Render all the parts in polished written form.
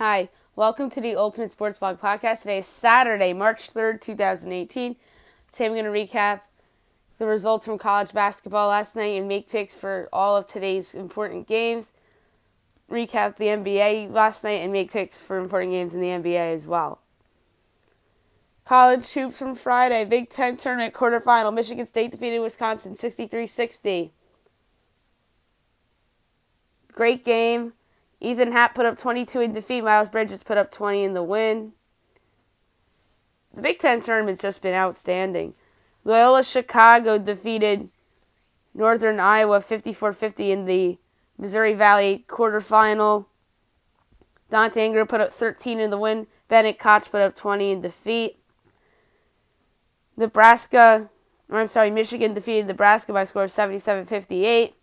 Hi, welcome to the Ultimate Sports Blog Podcast. Today is Saturday, March 3rd, 2018. Today I'm going to recap the results from college basketball last night and make picks for all of today's important games. Recap the NBA last night and make picks for important games in the NBA as well. College hoops from Friday, Big Ten tournament quarterfinal. Michigan State defeated Wisconsin 63-60. Great game. Ethan Happ put up 22 in defeat. Miles Bridges put up 20 in the win. The Big Ten tournament's just been outstanding. Loyola Chicago defeated Northern Iowa 54-50 in the Missouri Valley quarterfinal. Dante Ingram put up 13 in the win. Bennett Koch put up 20 in defeat. Michigan defeated Nebraska by a score of 77-58.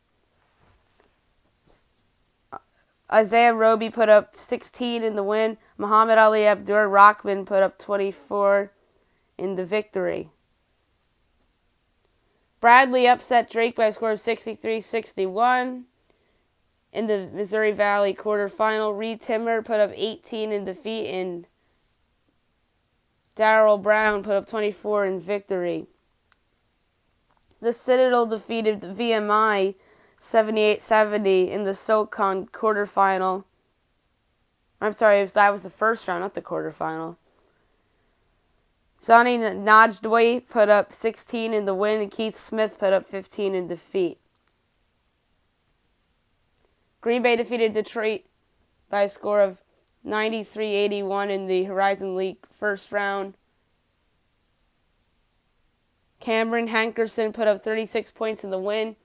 Isaiah Roby put up 16 in the win. Muhammad Ali Abdur-Rahman put up 24 in the victory. Bradley upset Drake by a score of 63-61 in the Missouri Valley quarterfinal. Reed Timmer put up 18 in defeat, and Darryl Brown put up 24 in victory. The Citadel defeated the VMI 78-70 in the SoCon quarterfinal. That was the first round, not the quarterfinal. Sonny Najdoi put up 16 in the win, and Keith Smith put up 15 in defeat. Green Bay defeated Detroit by a score of 93-81 in the Horizon League first round. Cameron Hankerson put up 36 points in the win.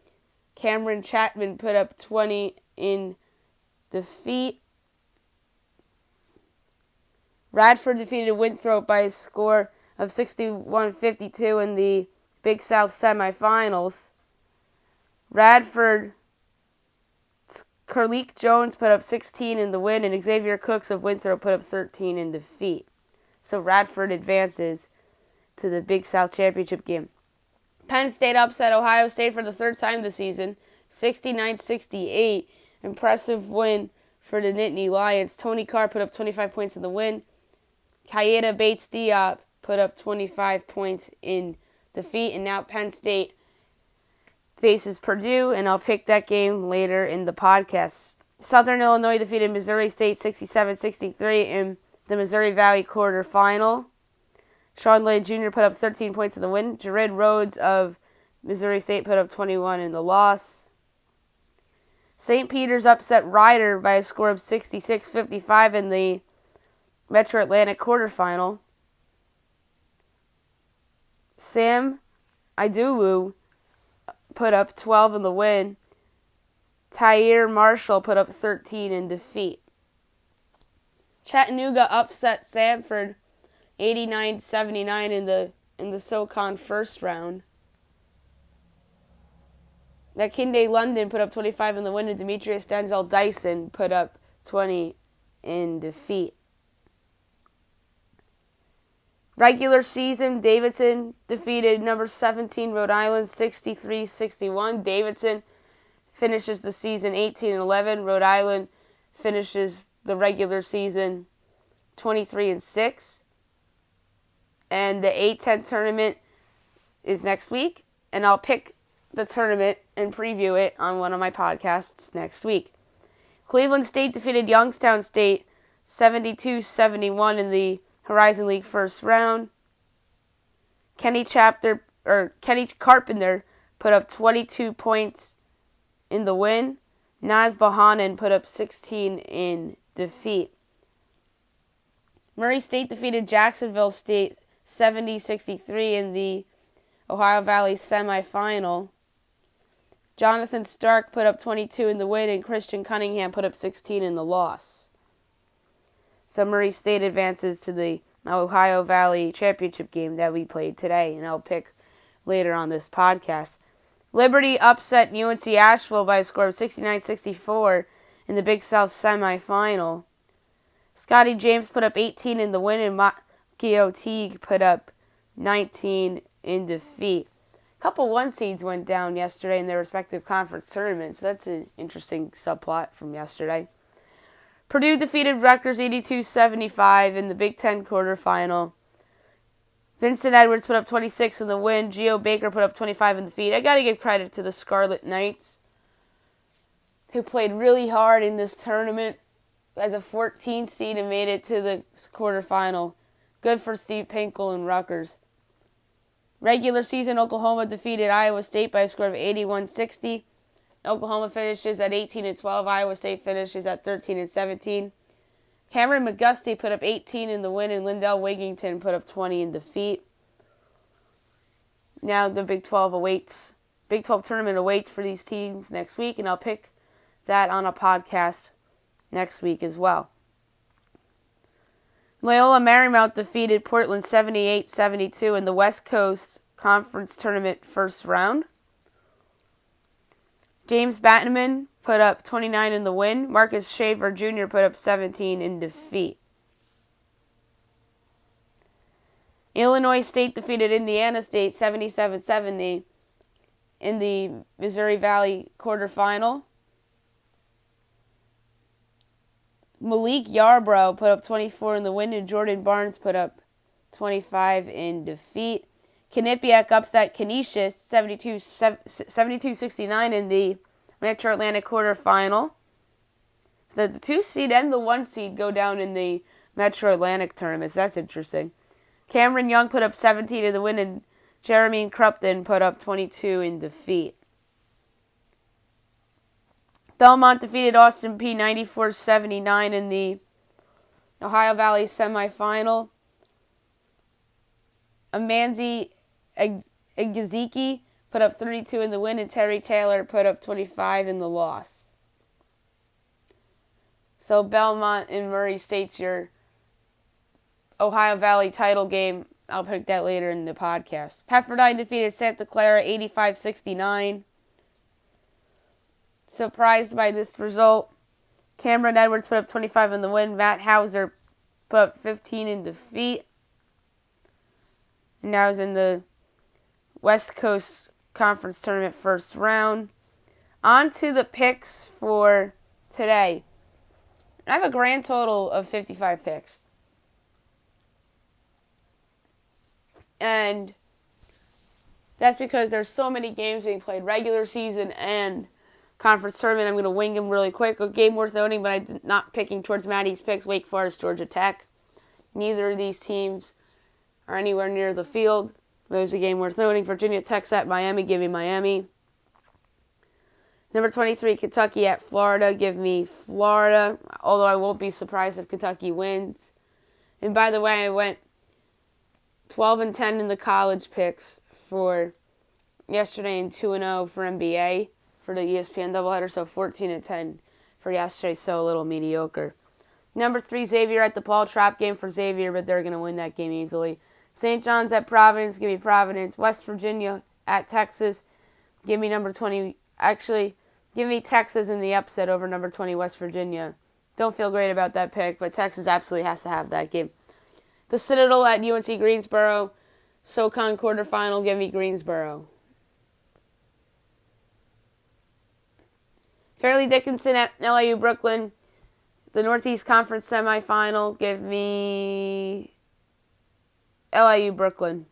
Cameron Chapman put up 20 in defeat. Radford defeated Winthrop by a score of 61-52 in the Big South semifinals. Radford's Carleek Jones put up 16 in the win, and Xavier Cooks of Winthrop put up 13 in defeat. So Radford advances to the Big South championship game. Penn State upset Ohio State for the third time this season, 69-68. Impressive win for the Nittany Lions. Tony Carr put up 25 points in the win. Kaida Bates-Diop put up 25 points in defeat. And now Penn State faces Purdue, and I'll pick that game later in the podcast. Southern Illinois defeated Missouri State 67-63 in the Missouri Valley quarterfinal. Sean Lay Jr. put up 13 points in the win. Jared Rhodes of Missouri State put up 21 in the loss. St. Peter's upset Rider by a score of 66-55 in the Metro Atlantic quarterfinal. Sam Idulu put up 12 in the win. Tyre Marshall put up 13 in defeat. Chattanooga upset Samford 89-79 in the SoCon first round. Makinde London put up 25 in the win, and Demetrius Denzel Dyson put up 20 in defeat. Regular season, Davidson defeated number 17 Rhode Island 63-61. Davidson finishes the season 18-11. Rhode Island finishes the regular season 23-6. And the A-10 tournament is next week, and I'll pick the tournament and preview it on one of my podcasts next week. Cleveland State defeated Youngstown State 72-71 in the Horizon League first round. Kenny Carpenter put up 22 points in the win. Naz Bohannon put up 16 in defeat. Murray State defeated Jacksonville State 70-63 in the Ohio Valley semifinal. Jonathan Stark put up 22 in the win, and Christian Cunningham put up 16 in the loss. So Murray State advances to the Ohio Valley championship game that we played today, and I'll pick later on this podcast. Liberty upset UNC Asheville by a score of 69-64 in the Big South semifinal. Scotty James put up 18 in the win, and Keo Teague put up 19 in defeat. A couple one seeds went down yesterday in their respective conference tournaments, so that's an interesting subplot from yesterday. Purdue defeated Rutgers 82-75 in the Big Ten quarterfinal. Vincent Edwards put up 26 in the win. Geo Baker put up 25 in defeat. I got to give credit to the Scarlet Knights, who played really hard in this tournament as a 14th seed and made it to the quarterfinal. Good for Steve Pinkel and Rutgers. Regular season, Oklahoma defeated Iowa State by a score of 81-60. Oklahoma finishes at 18-12. Iowa State finishes at 13-17. Cameron McGusty put up 18 in the win, and Lindell Wigington put up 20 in defeat. Now the Big 12 tournament awaits for these teams next week, and I'll pick that on a podcast next week as well. Loyola Marymount defeated Portland 78-72 in the West Coast Conference Tournament first round. James Batman put up 29 in the win. Marcus Shaver Jr. put up 17 in defeat. Illinois State defeated Indiana State 77-70 in the Missouri Valley quarterfinal. Malik Yarbrough put up 24 in the win, and Jordan Barnes put up 25 in defeat. Quinnipiac upset Canisius 72-69 in the Metro Atlantic quarterfinal. So the 2 seed and the 1 seed go down in the Metro Atlantic tournaments. That's interesting. Cameron Young put up 17 in the win, and Jeremy Crupton put up 22 in defeat. Belmont defeated Austin P 94-79 in the Ohio Valley semifinal. Amanzi Agaziki put up 32 in the win, and Terry Taylor put up 25 in the loss. So Belmont and Murray State's your Ohio Valley title game. I'll pick that later in the podcast. Pepperdine defeated Santa Clara 85-69. Surprised by this result. Cameron Edwards put up 25 in the win. Matt Hauser put up 15 in defeat. And now is in the West Coast Conference Tournament first round. On to the picks for today. I have a grand total of 55 picks. And that's because there's so many games being played, regular season and conference tournament. I'm going to wing them really quick. A game worth noting, but I'm not picking towards Maddie's picks, Wake Forest, Georgia Tech. Neither of these teams are anywhere near the field. There's a game worth noting. Virginia Tech's at Miami. Give me Miami. Number 23, Kentucky at Florida. Give me Florida, although I won't be surprised if Kentucky wins. And by the way, I went 12-10 in the college picks for yesterday and 2-0 for NBA for the ESPN doubleheader, so 14-10 for yesterday, so a little mediocre. Number 3, Xavier at the Paul Trap game for Xavier, but they're going to win that game easily. St. John's at Providence. Give me Providence. West Virginia at Texas. Give me number 20. Actually, give me Texas in the upset over number 20 West Virginia. Don't feel great about that pick, but Texas absolutely has to have that game. The Citadel at UNC Greensboro. SoCon quarterfinal. Give me Greensboro. Fairleigh Dickinson at LIU Brooklyn. The Northeast Conference semifinal. Give me LIU Brooklyn.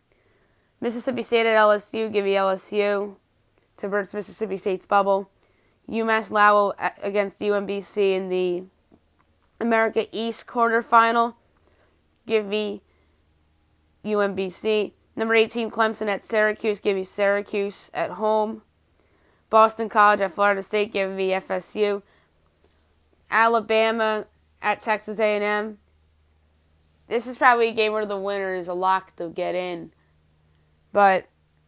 Mississippi State at LSU. Give me LSU to burst Mississippi State's bubble. UMass Lowell against UMBC in the America East quarterfinal. Give me UMBC. Number 18, Clemson at Syracuse. Give me Syracuse at home. Boston College at Florida State. Give me FSU. Alabama at Texas A&M. This is probably a game where the winner is a lock to get in. But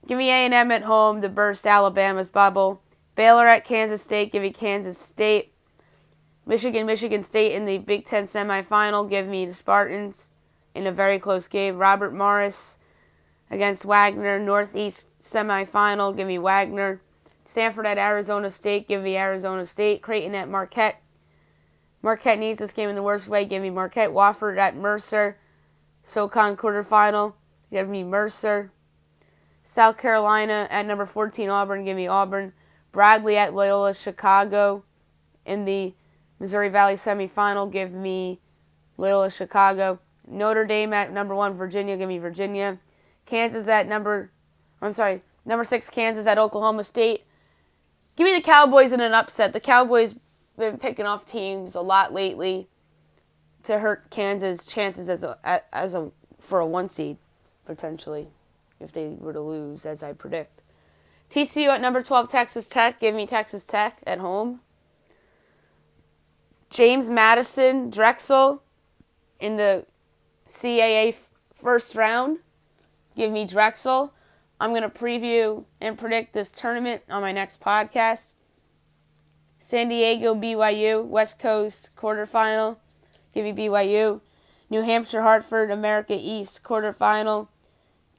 give me A&M at home to burst Alabama's bubble. Baylor at Kansas State. Give me Kansas State. Michigan State in the Big Ten semifinal. Give me the Spartans in a very close game. Robert Morris against Wagner. Northeast semifinal. Give me Wagner. Stanford at Arizona State. Give me Arizona State. Creighton at Marquette. Marquette needs this game in the worst way. Give me Marquette. Wofford at Mercer. SoCon quarterfinal. Give me Mercer. South Carolina at number 14 Auburn. Give me Auburn. Bradley at Loyola Chicago in the Missouri Valley semifinal, give me Loyola Chicago. Notre Dame at number 1, Virginia, give me Virginia. Number 6, Kansas at Oklahoma State. Give me the Cowboys in an upset. The Cowboys have been picking off teams a lot lately to hurt Kansas' chances for a 1 seed, potentially, if they were to lose, as I predict. TCU at number 12, Texas Tech. Give me Texas Tech at home. James Madison, Drexel in the CAA first round. Give me Drexel. I'm going to preview and predict this tournament on my next podcast. San Diego, BYU, West Coast quarterfinal. Give me BYU. New Hampshire, Hartford, America East quarterfinal.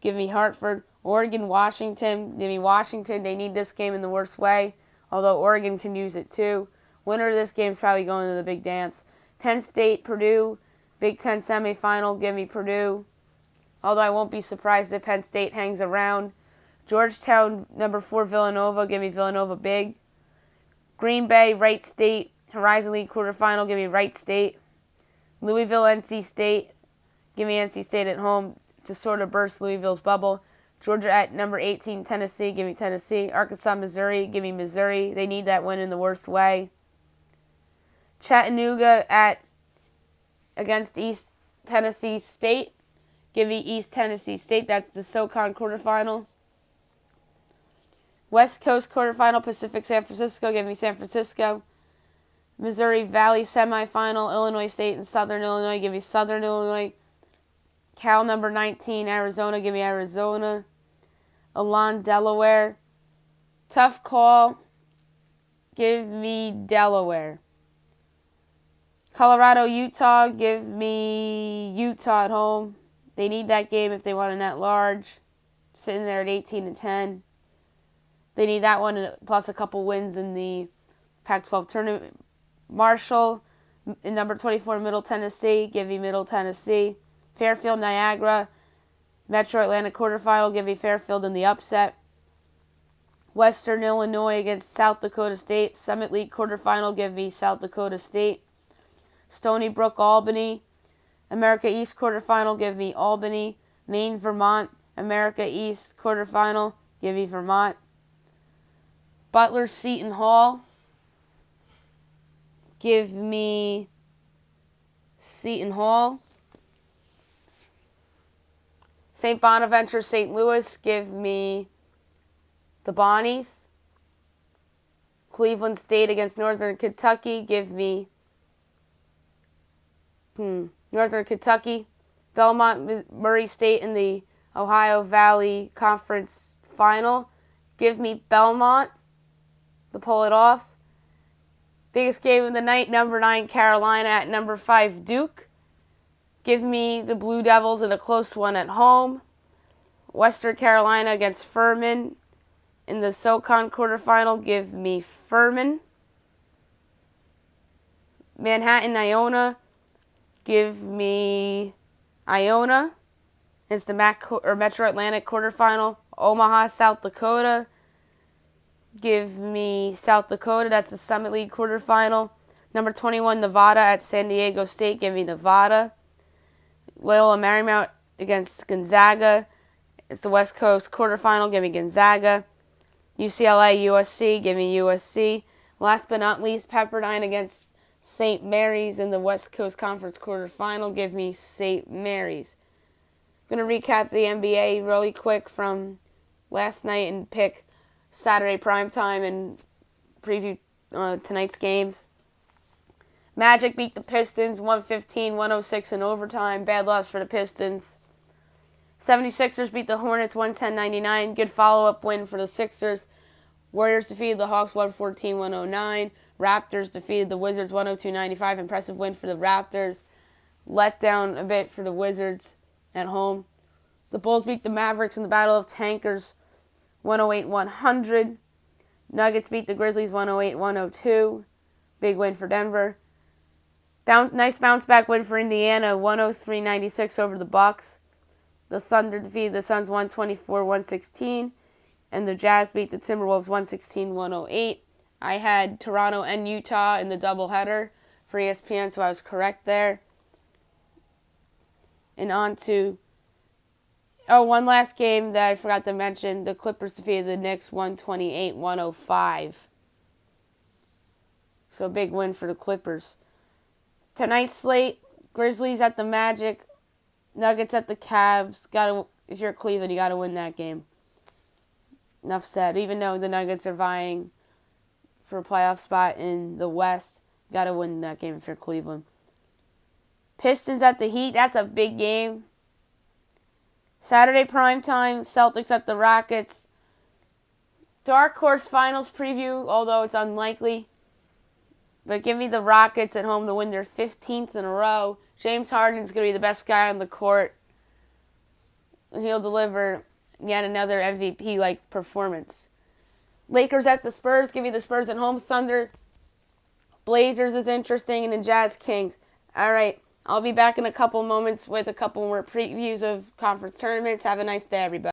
Give me Hartford. Oregon, Washington. Give me Washington. They need this game in the worst way, although Oregon can use it too. Winner of this game is probably going to the big dance. Penn State, Purdue, Big Ten semifinal. Give me Purdue, although I won't be surprised if Penn State hangs around. Georgetown, number 4, Villanova. Give me Villanova big. Green Bay, Wright State, Horizon League quarterfinal. Give me Wright State. Louisville, NC State. Give me NC State at home to sort of burst Louisville's bubble. Georgia at number 18, Tennessee. Give me Tennessee. Arkansas, Missouri. Give me Missouri. They need that win in the worst way. Chattanooga against East Tennessee State. Give me East Tennessee State. That's the SoCon quarterfinal. West Coast quarterfinal, Pacific San Francisco. Give me San Francisco. Missouri Valley semifinal, Illinois State and Southern Illinois. Give me Southern Illinois. Cal number 19, Arizona. Give me Arizona. Elan, Delaware. Tough call. Give me Delaware. Colorado, Utah. Give me Utah at home. They need that game if they want a net large. Sitting there at 18-10. They need that one plus a couple wins in the Pac-12 tournament. Marshall, in number 24, Middle Tennessee. Give me Middle Tennessee. Fairfield, Niagara. Metro Atlanta quarterfinal. Give me Fairfield in the upset. Western Illinois against South Dakota State. Summit League quarterfinal. Give me South Dakota State. Stony Brook, Albany. America East quarterfinal. Give me Albany. Maine, Vermont. America East quarterfinal. Give me Vermont. Butler, Seton Hall. Give me Seton Hall. St. Bonaventure, St. Louis. Give me the Bonnies. Cleveland State against Northern Kentucky. Give me Northern Kentucky. Belmont, Murray State in the Ohio Valley Conference Final. Give me Belmont to pull it off. Biggest game of the night, number 9 Carolina at number 5 Duke. Give me the Blue Devils in a close one at home. Western Carolina against Furman in the SoCon quarterfinal. Give me Furman. Manhattan, Iona. Give me Iona. It's the Metro Atlantic quarterfinal. Omaha, South Dakota. Give me South Dakota. That's the Summit League quarterfinal. Number 21, Nevada at San Diego State. Give me Nevada. Loyola Marymount against Gonzaga. It's the West Coast quarterfinal. Give me Gonzaga. UCLA, USC. Give me USC. Last but not least, Pepperdine against St. Mary's in the West Coast Conference quarterfinal. Give me St. Mary's. I'm going to recap the NBA really quick from last night and pick Saturday primetime and preview tonight's games. Magic beat the Pistons 115-106 in overtime. Bad loss for the Pistons. 76ers beat the Hornets 110-99. Good follow-up win for the Sixers. Warriors defeated the Hawks 114-109. Raptors defeated the Wizards 102-95. Impressive win for the Raptors. Let down a bit for the Wizards at home. The Bulls beat the Mavericks in the Battle of Tankers 108-100. Nuggets beat the Grizzlies 108-102. Big win for Denver. Nice bounce-back win for Indiana, 103-96 over the Bucks. The Thunder defeated the Suns 124-116. And the Jazz beat the Timberwolves 116-108. I had Toronto and Utah in the doubleheader. for ESPN, so I was correct there. And on to, one last game that I forgot to mention. The Clippers defeated the Knicks 128-105. So big win for the Clippers. Tonight's slate, Grizzlies at the Magic, Nuggets at the Cavs. If you're Cleveland, you got to win that game. Enough said. Even though the Nuggets are vying for a playoff spot in the West, you got to win that game if you're Cleveland. Pistons at the Heat. That's a big game. Saturday primetime, Celtics at the Rockets. Dark Horse Finals preview, although it's unlikely. But give me the Rockets at home to win their 15th in a row. James Harden's going to be the best guy on the court. And he'll deliver yet another MVP-like performance. Lakers at the Spurs. Give me the Spurs at home. Thunder. Blazers is interesting. And then Jazz Kings. All right. I'll be back in a couple moments with a couple more previews of conference tournaments. Have a nice day, everybody.